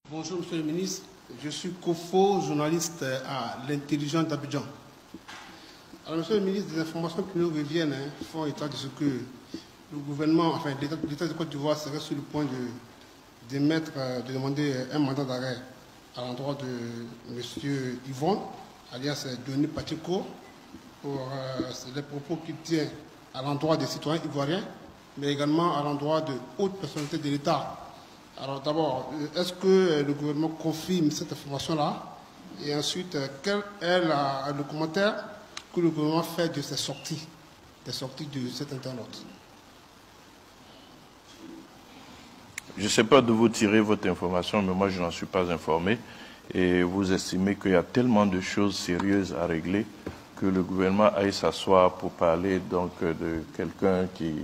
Bonjour Monsieur le ministre, je suis Kofo, journaliste à l'Intelligent d'Abidjan. Alors Monsieur le ministre, des informations qui nous reviennent font état de ce que le gouvernement, enfin l'État de Côte d'Ivoire serait sur le point de demander un mandat d'arrêt à l'endroit de Monsieur Yvon, alias Denis Pacheco, pour les propos qu'il tient à l'endroit des citoyens ivoiriens, mais également à l'endroit de hautes personnalités de l'État. Alors d'abord, est-ce que le gouvernement confirme cette information-là? Et ensuite, quel est le commentaire que le gouvernement fait de ces sorties, des sorties de cet internaute? Je ne sais pas d'où vous tirez votre information, mais moi je n'en suis pas informé. Et vous estimez qu'il y a tellement de choses sérieuses à régler que le gouvernement aille s'asseoir pour parler donc de quelqu'un qui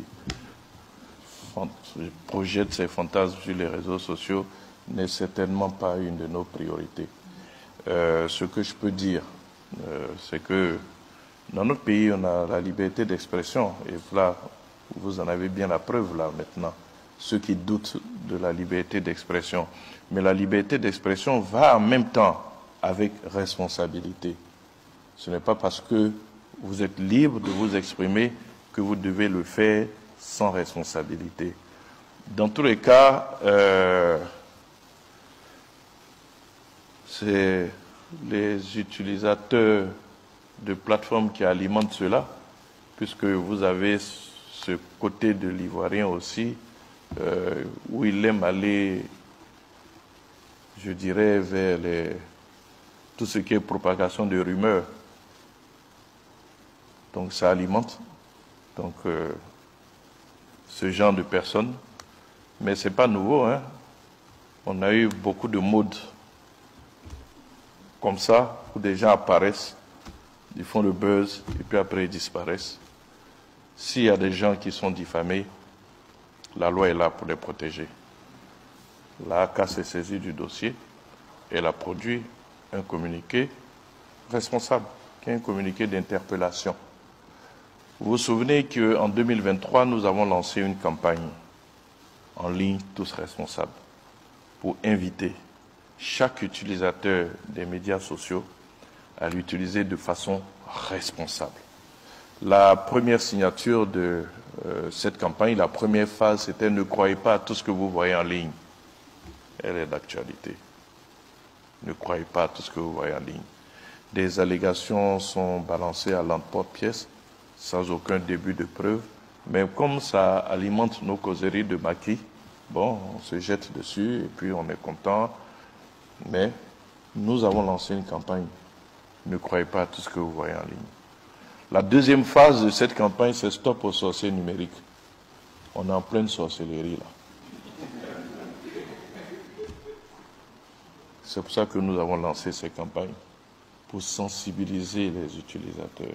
projette ses fantasmes sur les réseaux sociaux n'est certainement pas une de nos priorités. Ce que je peux dire, c'est que dans notre pays, on a la liberté d'expression. Et là, vous en avez bien la preuve là maintenant, ceux qui doutent de la liberté d'expression. Mais la liberté d'expression va en même temps avec responsabilité. Ce n'est pas parce que vous êtes libre de vous exprimer que vous devez le faire sans responsabilité. Dans tous les cas, c'est les utilisateurs de plateformes qui alimentent cela, puisque vous avez ce côté de l'Ivoirien aussi, où il aime aller, je dirais, vers tout ce qui est propagation de rumeurs. Donc ça alimente ce genre de personnes. Mais ce n'est pas nouveau, hein. On a eu beaucoup de modes comme ça, où des gens apparaissent, ils font le buzz, et puis après ils disparaissent. S'il y a des gens qui sont diffamés, la loi est là pour les protéger. La AK s'est saisie du dossier, elle a produit un communiqué responsable, qui est un communiqué d'interpellation. Vous vous souvenez qu'en 2023, nous avons lancé une campagne en ligne, tous responsables, pour inviter chaque utilisateur des médias sociaux à l'utiliser de façon responsable. La première signature de cette campagne, la première phase, c'était « Ne croyez pas à tout ce que vous voyez en ligne ». Elle est d'actualité. Ne croyez pas à tout ce que vous voyez en ligne. Des allégations sont balancées à l'emporte-pièce, sans aucun début de preuve. Mais comme ça alimente nos causeries de maquis, bon, on se jette dessus et puis on est content. Mais nous avons lancé une campagne. Ne croyez pas à tout ce que vous voyez en ligne. La deuxième phase de cette campagne, c'est stop aux sorciers numériques. On est en pleine sorcellerie là. C'est pour ça que nous avons lancé ces campagnes, pour sensibiliser les utilisateurs.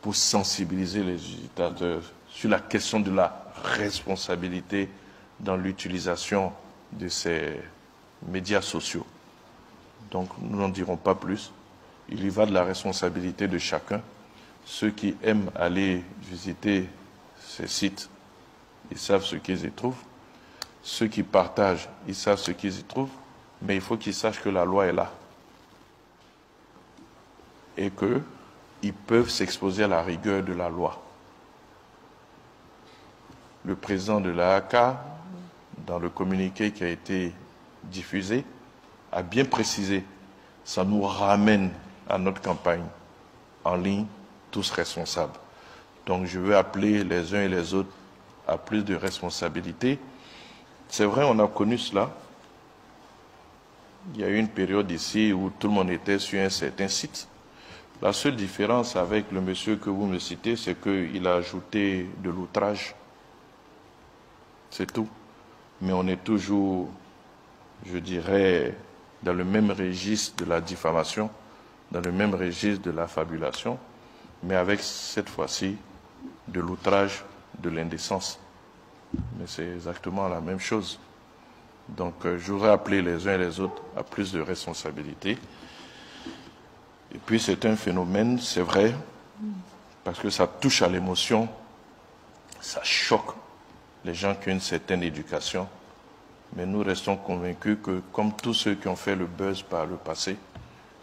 Pour sensibiliser les utilisateurs sur la question de la responsabilité dans l'utilisation de ces médias sociaux. Donc, nous n'en dirons pas plus. Il y va de la responsabilité de chacun. Ceux qui aiment aller visiter ces sites, ils savent ce qu'ils y trouvent. Ceux qui partagent, ils savent ce qu'ils y trouvent. Mais il faut qu'ils sachent que la loi est là. Et que ils peuvent s'exposer à la rigueur de la loi. Le président de l'AAK, dans le communiqué qui a été diffusé, a bien précisé, ça nous ramène à notre campagne en ligne, tous responsables. Donc je veux appeler les uns et les autres à plus de responsabilité. C'est vrai, on a connu cela. Il y a eu une période ici où tout le monde était sur un certain site. La seule différence avec le monsieur que vous me citez, c'est qu'il a ajouté de l'outrage. C'est tout. Mais on est toujours, je dirais, dans le même registre de la diffamation, dans le même registre de la fabulation, mais avec cette fois-ci de l'outrage, de l'indécence. Mais c'est exactement la même chose. Donc, je voudrais appeler les uns et les autres à plus de responsabilité. Et puis c'est un phénomène, c'est vrai, parce que ça touche à l'émotion, ça choque les gens qui ont une certaine éducation, Mais nous restons convaincus que, comme tous ceux qui ont fait le buzz par le passé,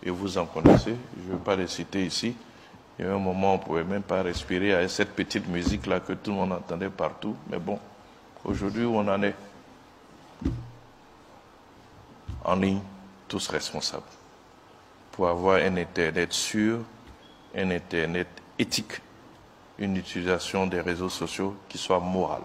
et vous en connaissez, je ne vais pas les citer ici, il y a un moment où on ne pouvait même pas respirer avec cette petite musique-là que tout le monde entendait partout. Mais bon, aujourd'hui, où on en est? En ligne, tous responsables. Pour avoir un Internet sûr, un Internet éthique, une utilisation des réseaux sociaux qui soit morale.